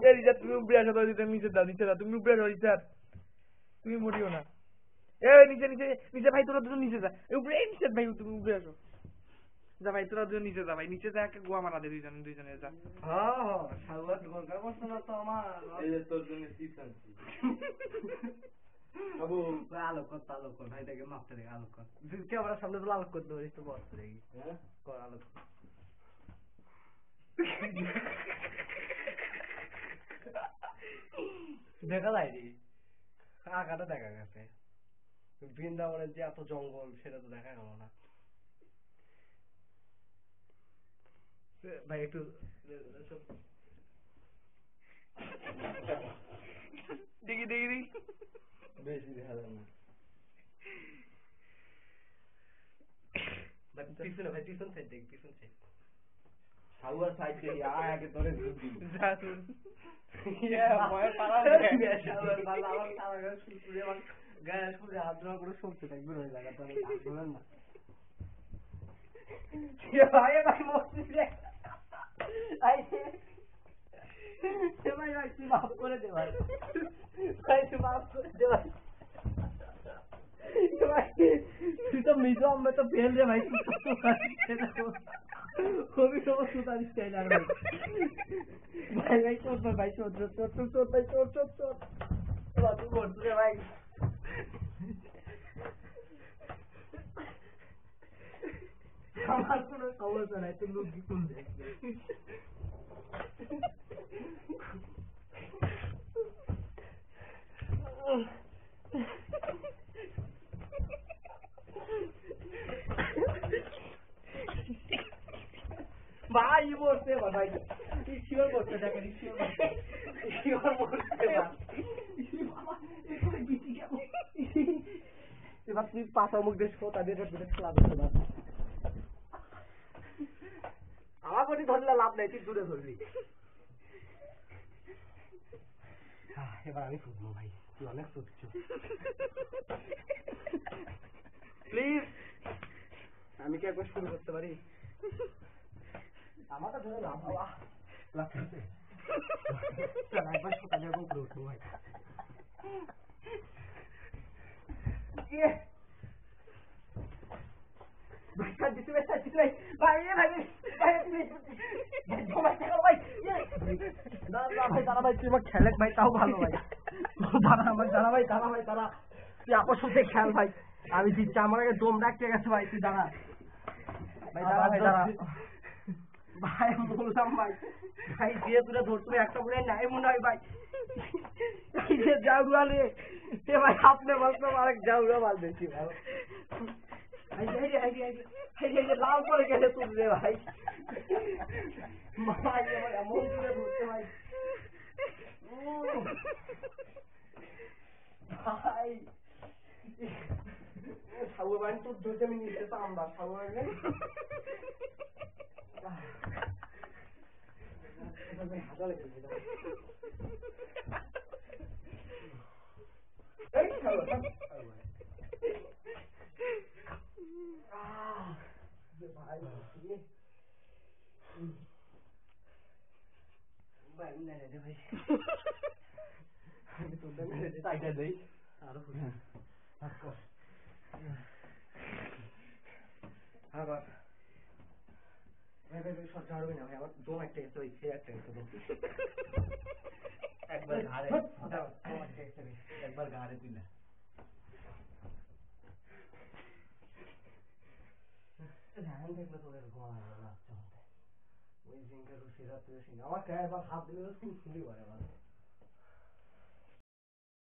Richard তুমি উপরে আসো তো নিচে দাও তুমি উপরে আসো রিচার্ড তুমি মরিও না নিচে নিচে নিচে ভাই তোরা দুজন নিচে যা উপরে নিচে ভাই তুমি উপরে আসো যা ভাই তোরা দুজন নিচে যা ভাই নিচে যা একটা গোয়া মারা দে দুইজনে যা সাগর দরকার পড়ছে না তো আমার এই যে তোর জন্য চিপস আনছি আবু আলোক কর ভাই দেখে মাপতে দেখে আলোক কর ক্যামেরার সামনে তো আলোক করতে পারিস তো বস দেখি হ্যাঁ কর আলোক দেখা যায় রে আগাটা দেখা গেছে বৃন্দাবনের যে এত জঙ্গল সেটা তো দেখা গেল না ভাই একটু দেখি বেশি দেখা যায় না পিছনে ভাই পিছন সাইড দেখ পিছন সাইড সাউয়ার সাইড কে আগে ধরে দিবি যা তুই ভয় পালা সাউয়ার বালা আমার তারা গায়ে শুয়ে আমার গায়ে শুয়ে হাত ধরা করে শুনতে থাকবে ওই জায়গাটা আমি ধরেন না ভাই মস্তি রে ভাই তুই মাফ করে দে ভাই তুই মাফ করে দে ভাই তুই তো মিজো আমি তো পেল রে ভাই খুবই সমস্ত তার স্টাইল আর ভাই ভাই চোর ভাই চোর ভাই চোর তুই করছো রে ভাই আমার কোনো সমস্যা নাই তুই লোক কি শুনবে ভাই বলতে ভাই শিওর বলতে দেখেন শিওর বলতে এবার তুই পাশা মুখ দেশ তাদের খেলা করতে না আমার কোটি ধরলে লাভ নাই তুই দূরে ধরবি এবার আমি ফুটবো ভাই তুই অনেক ফুটছো প্লিজ আমি কি একবার শুরু করতে পারি আমাকে ধরে লাভ লাগছে একবার সকালে এবং করে উঠবো ভাই খেলে ভাই তাও ভালো ভাই দাঁড়া ভাই তুই আপস খেল ভাই আমি দিচ্ছি আমার আগে দম রাখতে গেছে ভাই তুই দাঁড়া ভাই দাঁড়া ভাই বললাম ভাই দিয়ে তুলে ধরতে একটা বলে নাই মনে হয় ভাই জাউরা রে সে ভাই আপনি বলতো আরেক জাউরা মাল বেশি ভালো লাল করে গেলে তুলবে ভাই এমন করে ধরতে ভাই ভাই সাবু বাড়ি তোর ধরতে আমি নিতে তো আমরা সাবু বাড়ি হাজারে একবার ঘাড়ে দিলে দেখলে তোদের ওই জিঙ্কের সিরাপ আমার হাত দিলে খুব শুনি